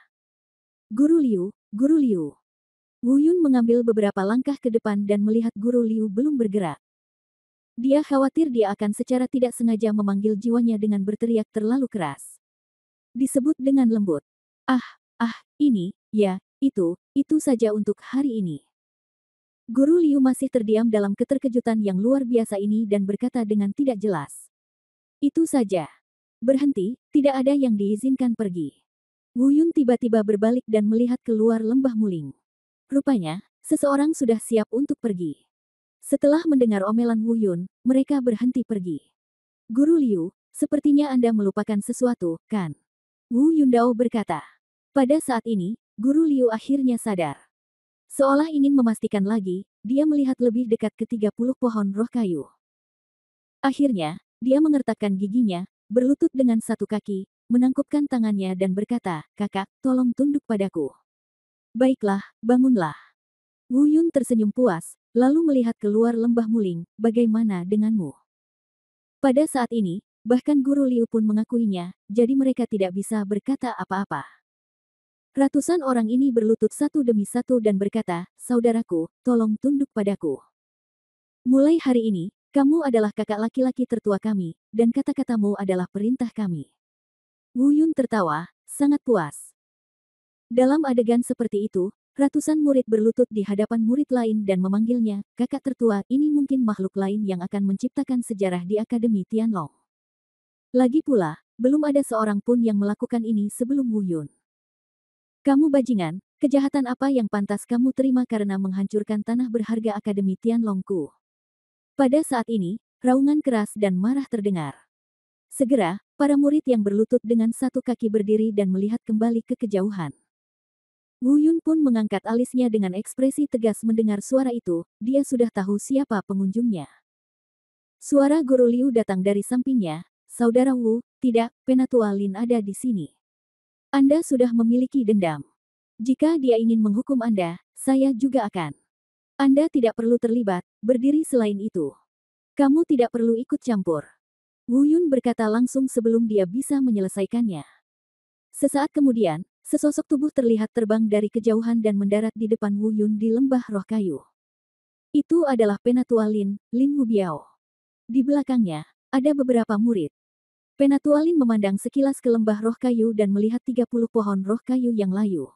S1: Guru Liu, Guru Liu. Wu Yun mengambil beberapa langkah ke depan dan melihat Guru Liu belum bergerak. Dia khawatir dia akan secara tidak sengaja memanggil jiwanya dengan berteriak terlalu keras. Disebut dengan lembut. Ini, ya, itu saja untuk hari ini. Guru Liu masih terdiam dalam keterkejutan yang luar biasa ini dan berkata dengan tidak jelas. Itu saja. Berhenti, tidak ada yang diizinkan pergi. Wu Yun tiba-tiba berbalik dan melihat keluar lembah muling. Rupanya, seseorang sudah siap untuk pergi. Setelah mendengar omelan Wu Yun, mereka berhenti pergi. Guru Liu, sepertinya Anda melupakan sesuatu, kan? Wu Yundao berkata. Pada saat ini, Guru Liu akhirnya sadar. Seolah ingin memastikan lagi, dia melihat lebih dekat ke 30 pohon roh kayu. Akhirnya, dia mengertakkan giginya, berlutut dengan satu kaki, menangkupkan tangannya dan berkata, "Kakak, tolong tunduk padaku." "Baiklah, bangunlah." Wu Yun tersenyum puas, lalu melihat keluar lembah muling, "Bagaimana denganmu?" Pada saat ini, bahkan Guru Liu pun mengakuinya, jadi mereka tidak bisa berkata apa-apa. Ratusan orang ini berlutut satu demi satu dan berkata, "Saudaraku, tolong tunduk padaku. Mulai hari ini, kamu adalah kakak laki-laki tertua kami, dan kata-katamu adalah perintah kami." Wu Yun tertawa, sangat puas. Dalam adegan seperti itu, ratusan murid berlutut di hadapan murid lain dan memanggilnya, "Kakak tertua." Ini mungkin makhluk lain yang akan menciptakan sejarah di Akademi Tianlong. Lagi pula, belum ada seorang pun yang melakukan ini sebelum Wu Yun. "Kamu bajingan, kejahatan apa yang pantas kamu terima karena menghancurkan tanah berharga Akademi Tianlongku?" Pada saat ini, raungan keras dan marah terdengar. Segera, para murid yang berlutut dengan satu kaki berdiri dan melihat kembali ke kejauhan. Wu Yun pun mengangkat alisnya dengan ekspresi tegas mendengar suara itu, dia sudah tahu siapa pengunjungnya. Suara Guru Liu datang dari sampingnya, "Saudara Wu, tidak, Penatua Lin ada di sini. Anda sudah memiliki dendam. Jika dia ingin menghukum Anda, saya juga akan. Anda tidak perlu terlibat, berdiri selain itu. Kamu tidak perlu ikut campur." Wu Yun berkata langsung sebelum dia bisa menyelesaikannya. Sesaat kemudian, sesosok tubuh terlihat terbang dari kejauhan dan mendarat di depan Wu Yun di lembah roh kayu. Itu adalah Penatua Lin, Lin Wubiao. Di belakangnya, ada beberapa murid. Penatua Lin memandang sekilas ke lembah roh kayu dan melihat 30 pohon roh kayu yang layu.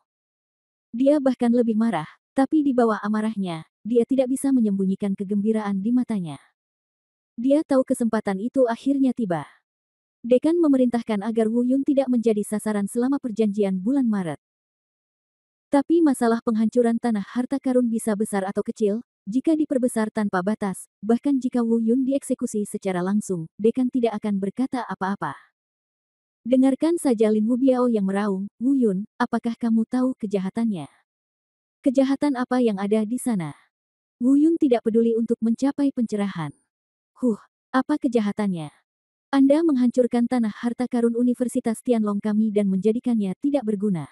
S1: Dia bahkan lebih marah, tapi di bawah amarahnya, dia tidak bisa menyembunyikan kegembiraan di matanya. Dia tahu kesempatan itu akhirnya tiba. Dekan memerintahkan agar Wu Yun tidak menjadi sasaran selama perjanjian bulan Maret. Tapi masalah penghancuran tanah harta karun bisa besar atau kecil, jika diperbesar tanpa batas, bahkan jika Wu Yun dieksekusi secara langsung, Dekan tidak akan berkata apa-apa. Dengarkan saja Lin Wubiao yang meraung, "Wu Yun, apakah kamu tahu kejahatannya? Kejahatan apa yang ada di sana?" Wu Yun tidak peduli untuk mencapai pencerahan. Apa kejahatannya? Anda menghancurkan tanah harta karun Universitas Tianlong kami dan menjadikannya tidak berguna.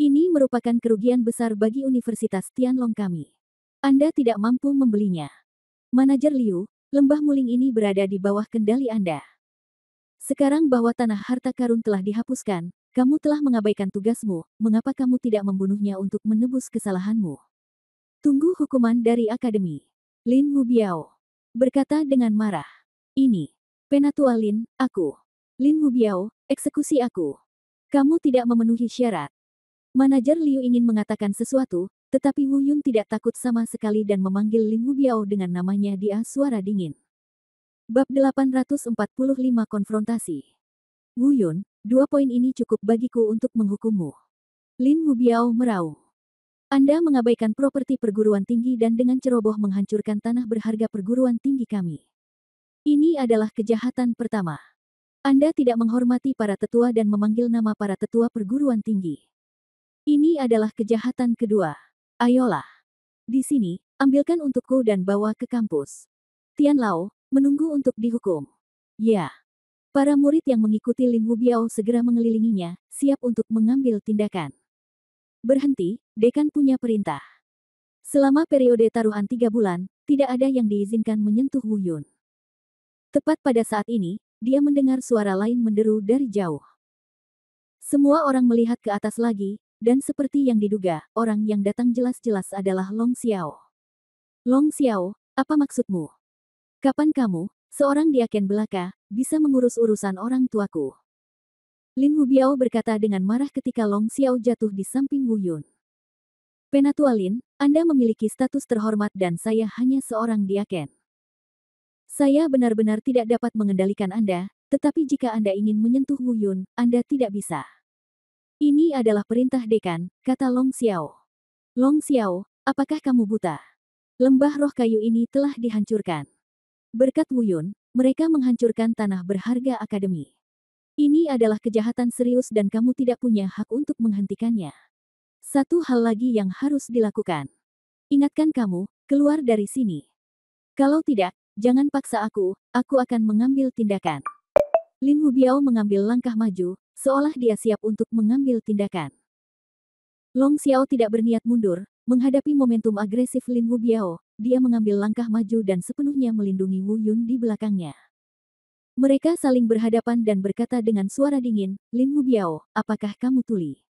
S1: Ini merupakan kerugian besar bagi Universitas Tianlong kami. Anda tidak mampu membelinya. Manajer Liu, lembah muling ini berada di bawah kendali Anda. Sekarang bahwa tanah harta karun telah dihapuskan, kamu telah mengabaikan tugasmu, mengapa kamu tidak membunuhnya untuk menebus kesalahanmu? Tunggu hukuman dari Akademi. Lin Wubiao berkata dengan marah. "Ini, Penatua Lin, aku. Lin Wubiao, eksekusi aku. Kamu tidak memenuhi syarat." Manajer Liu ingin mengatakan sesuatu, tetapi Wu Yun tidak takut sama sekali dan memanggil Lin Wubiao dengan namanya dia suara dingin. Bab 845 Konfrontasi. "Wu Yun, 2 poin ini cukup bagiku untuk menghukummu." Lin Wubiao meraung. Anda mengabaikan properti perguruan tinggi dan dengan ceroboh menghancurkan tanah berharga perguruan tinggi kami. Ini adalah kejahatan pertama. Anda tidak menghormati para tetua dan memanggil nama para tetua perguruan tinggi. Ini adalah kejahatan kedua. Ayolah. Di sini, ambilkan untukku dan bawa ke kampus. Tian Lao, menunggu untuk dihukum. Ya. Para murid yang mengikuti Lin Wubiao segera mengelilinginya, siap untuk mengambil tindakan. Berhenti, dekan punya perintah. Selama periode taruhan 3 bulan, tidak ada yang diizinkan menyentuh Wu Yun. Tepat pada saat ini, dia mendengar suara lain menderu dari jauh. Semua orang melihat ke atas lagi, dan seperti yang diduga, orang yang datang jelas-jelas adalah Long Xiao. Long Xiao, apa maksudmu? Kapan kamu, seorang diaken belaka, bisa mengurus urusan orang tuaku? Lin Wubiao berkata dengan marah ketika Long Xiao jatuh di samping Wu Yun. Penatua Lin, Anda memiliki status terhormat dan saya hanya seorang diaken. Saya benar-benar tidak dapat mengendalikan Anda, tetapi jika Anda ingin menyentuh Wu Yun, Anda tidak bisa. Ini adalah perintah dekan, kata Long Xiao. Long Xiao, apakah kamu buta? Lembah roh kayu ini telah dihancurkan. Berkat Wu Yun, mereka menghancurkan tanah berharga akademi. Ini adalah kejahatan serius dan kamu tidak punya hak untuk menghentikannya. Satu hal lagi yang harus dilakukan. Ingatkan kamu, keluar dari sini. Kalau tidak, jangan paksa aku akan mengambil tindakan. Lin Wubiao mengambil langkah maju, seolah dia siap untuk mengambil tindakan. Long Xiao tidak berniat mundur, menghadapi momentum agresif Lin Wubiao, dia mengambil langkah maju dan sepenuhnya melindungi Wu Yun di belakangnya. Mereka saling berhadapan dan berkata dengan suara dingin, Lin Wubiao, apakah kamu tuli?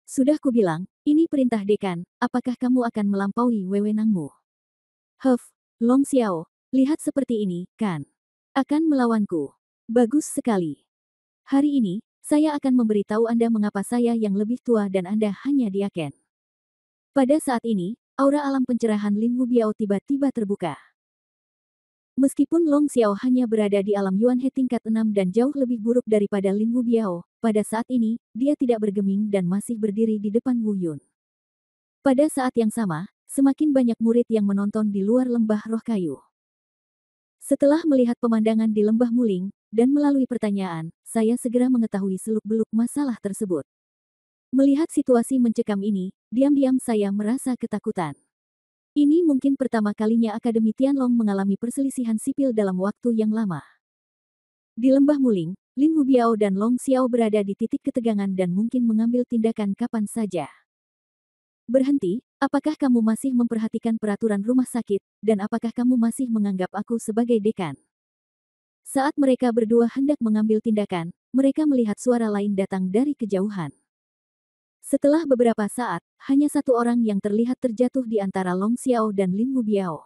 S1: Sudah kubilang, ini perintah dekan, apakah kamu akan melampaui wewenangmu? Huff, Long Xiao, lihat seperti ini, kan? Akan melawanku. Bagus sekali. Hari ini, saya akan memberitahu Anda mengapa saya yang lebih tua dan Anda hanya diaken. Pada saat ini, aura alam pencerahan Lin Wubiao tiba-tiba terbuka. Meskipun Long Xiao hanya berada di alam Yuan He tingkat 6 dan jauh lebih buruk daripada Lin Wubiao, pada saat ini, dia tidak bergeming dan masih berdiri di depan Wu Yun. Pada saat yang sama, semakin banyak murid yang menonton di luar lembah roh kayu. Setelah melihat pemandangan di lembah Muling, dan melalui pertanyaan, saya segera mengetahui seluk-beluk masalah tersebut. Melihat situasi mencekam ini, diam-diam saya merasa ketakutan. Ini mungkin pertama kalinya Akademi Tianlong mengalami perselisihan sipil dalam waktu yang lama. Di lembah Muling, Lin Wubiao dan Long Xiao berada di titik ketegangan dan mungkin mengambil tindakan kapan saja. Berhenti, apakah kamu masih memperhatikan peraturan rumah sakit, dan apakah kamu masih menganggap aku sebagai dekan? Saat mereka berdua hendak mengambil tindakan, mereka melihat suara lain datang dari kejauhan. Setelah beberapa saat, hanya satu orang yang terlihat terjatuh di antara Long Xiao dan Lin Wubiao.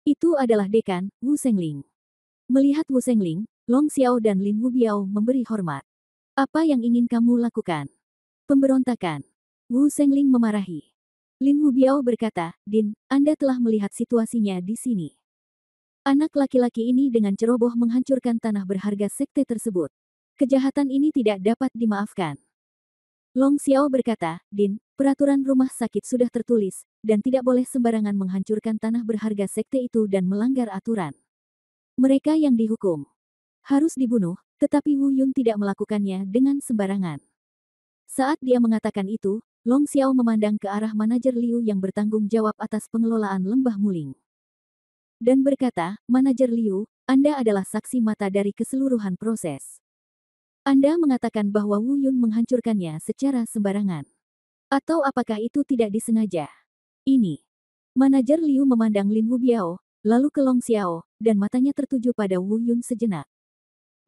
S1: Itu adalah dekan, Wu Shengling. Melihat Wu Shengling, Long Xiao dan Lin Wubiao memberi hormat. Apa yang ingin kamu lakukan? Pemberontakan. Wu Shengling memarahi. Lin Wubiao berkata, Din, Anda telah melihat situasinya di sini. Anak laki-laki ini dengan ceroboh menghancurkan tanah berharga sekte tersebut. Kejahatan ini tidak dapat dimaafkan. Long Xiao berkata, Din, peraturan rumah sakit sudah tertulis, dan tidak boleh sembarangan menghancurkan tanah berharga sekte itu dan melanggar aturan. Mereka yang dihukum harus dibunuh, tetapi Wu Yun tidak melakukannya dengan sembarangan. Saat dia mengatakan itu, Long Xiao memandang ke arah manajer Liu yang bertanggung jawab atas pengelolaan lembah Muling. Dan berkata, Manajer Liu, Anda adalah saksi mata dari keseluruhan proses. Anda mengatakan bahwa Wu Yun menghancurkannya secara sembarangan. Atau apakah itu tidak disengaja? Ini. Manajer Liu memandang Lin Wubiao, lalu ke Long Xiao, dan matanya tertuju pada Wu Yun sejenak.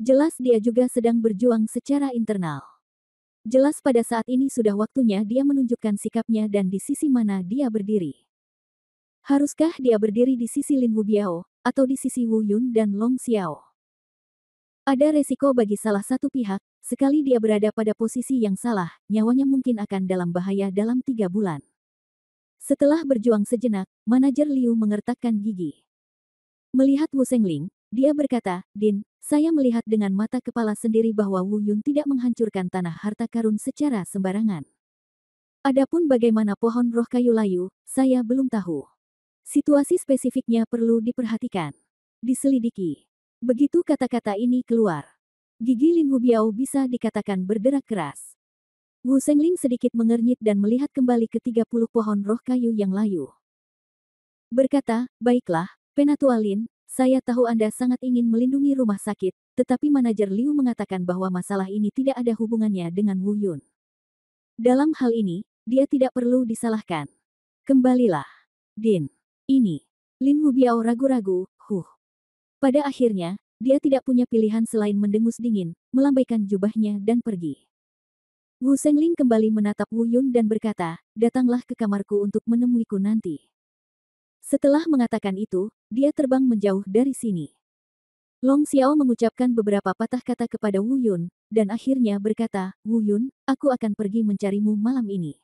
S1: Jelas dia juga sedang berjuang secara internal. Jelas pada saat ini sudah waktunya dia menunjukkan sikapnya dan di sisi mana dia berdiri. Haruskah dia berdiri di sisi Lin Wubiao, atau di sisi Wu Yun dan Long Xiao? Ada resiko bagi salah satu pihak, sekali dia berada pada posisi yang salah, nyawanya mungkin akan dalam bahaya dalam 3 bulan. Setelah berjuang sejenak, manajer Liu mengertakkan gigi. Melihat Wu Shengling, dia berkata, Din, saya melihat dengan mata kepala sendiri bahwa Wu Yun tidak menghancurkan tanah harta karun secara sembarangan. Adapun bagaimana pohon roh kayu layu, saya belum tahu. Situasi spesifiknya perlu diperhatikan. Diselidiki. Begitu kata-kata ini keluar, gigi Lin Hubiao bisa dikatakan berderak keras. Wu Sengling sedikit mengernyit dan melihat kembali ke 30 pohon roh kayu yang layu. Berkata, baiklah, Penatua Lin, saya tahu Anda sangat ingin melindungi rumah sakit, tetapi manajer Liu mengatakan bahwa masalah ini tidak ada hubungannya dengan Wu Yun. Dalam hal ini, dia tidak perlu disalahkan. Kembalilah. Din. Ini. Lin Hubiao ragu-ragu, Pada akhirnya, dia tidak punya pilihan selain mendengus dingin, melambaikan jubahnya dan pergi. Wu Sengling kembali menatap Wu Yun dan berkata, datanglah ke kamarku untuk menemuiku nanti. Setelah mengatakan itu, dia terbang menjauh dari sini. Long Xiao mengucapkan beberapa patah kata kepada Wu Yun, dan akhirnya berkata, Wu Yun, aku akan pergi mencarimu malam ini.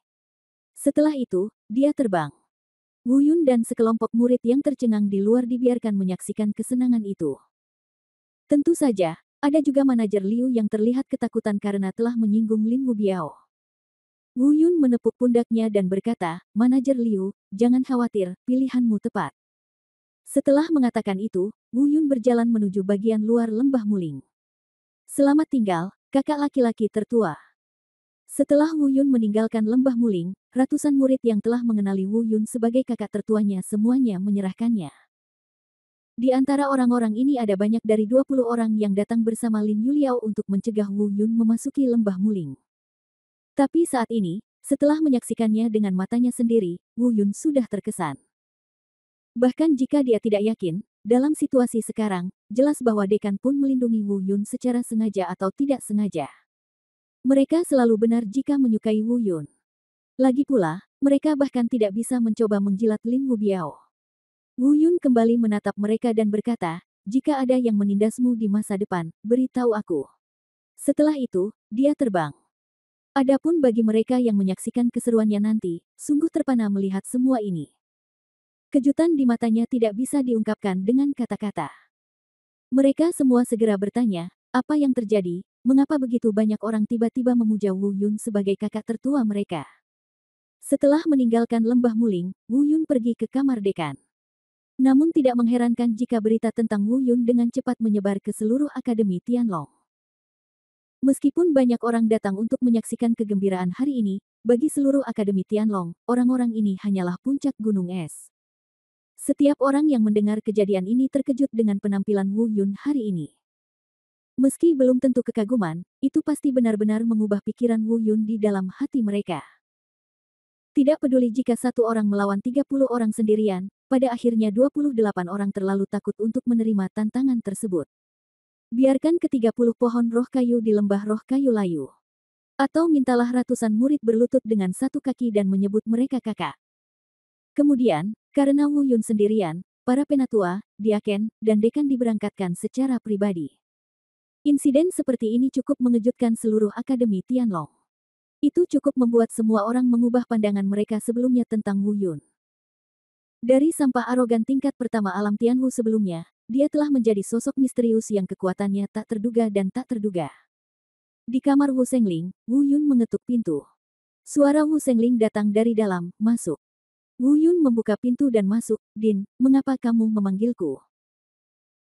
S1: Setelah itu, dia terbang. Wu Yun dan sekelompok murid yang tercengang di luar dibiarkan menyaksikan kesenangan itu. Tentu saja, ada juga manajer Liu yang terlihat ketakutan karena telah menyinggung Lin Hubiao. Wu Yun menepuk pundaknya dan berkata, manajer Liu, jangan khawatir, pilihanmu tepat. Setelah mengatakan itu, Wu Yun berjalan menuju bagian luar lembah Muling. Selamat tinggal, kakak laki-laki tertua. Setelah Wu Yun meninggalkan lembah Muling, ratusan murid yang telah mengenali Wu Yun sebagai kakak tertuanya semuanya menyerahkannya. Di antara orang-orang ini ada banyak dari 20 orang yang datang bersama Lin Yuliao untuk mencegah Wu Yun memasuki lembah Muling. Tapi saat ini, setelah menyaksikannya dengan matanya sendiri, Wu Yun sudah terkesan. Bahkan jika dia tidak yakin, dalam situasi sekarang, jelas bahwa dekan pun melindungi Wu Yun secara sengaja atau tidak sengaja. Mereka selalu benar jika menyukai Wu Yun. Lagi pula, mereka bahkan tidak bisa mencoba menjilat Lin Hubiao. Wu Yun kembali menatap mereka dan berkata, jika ada yang menindasmu di masa depan, beritahu aku. Setelah itu, dia terbang. Adapun bagi mereka yang menyaksikan keseruannya nanti, sungguh terpana melihat semua ini. Kejutan di matanya tidak bisa diungkapkan dengan kata-kata. Mereka semua segera bertanya, apa yang terjadi, mengapa begitu banyak orang tiba-tiba memuja Wu Yun sebagai kakak tertua mereka. Setelah meninggalkan lembah Muling, Wu Yun pergi ke kamar dekan. Namun tidak mengherankan jika berita tentang Wu Yun dengan cepat menyebar ke seluruh Akademi Tianlong. Meskipun banyak orang datang untuk menyaksikan kegembiraan hari ini, bagi seluruh Akademi Tianlong, orang-orang ini hanyalah puncak gunung es. Setiap orang yang mendengar kejadian ini terkejut dengan penampilan Wu Yun hari ini. Meski belum tentu kekaguman, itu pasti benar-benar mengubah pikiran Wu Yun di dalam hati mereka. Tidak peduli jika satu orang melawan 30 orang sendirian, pada akhirnya 28 orang terlalu takut untuk menerima tantangan tersebut. Biarkan ke-30 pohon roh kayu di lembah roh kayu layu. Atau mintalah ratusan murid berlutut dengan satu kaki dan menyebut mereka kakak. Kemudian, karena Wu Yun sendirian, para penatua, diaken, dan dekan diberangkatkan secara pribadi. Insiden seperti ini cukup mengejutkan seluruh Akademi Tianlong. Itu cukup membuat semua orang mengubah pandangan mereka sebelumnya tentang Wu Yun. Dari sampah arogan tingkat pertama alam Tianwu sebelumnya, dia telah menjadi sosok misterius yang kekuatannya tak terduga dan tak terduga. Di kamar Wu Sengling, Wu Yun mengetuk pintu. Suara Wu Sengling datang dari dalam, masuk. Wu Yun membuka pintu dan masuk, Din, mengapa kamu memanggilku?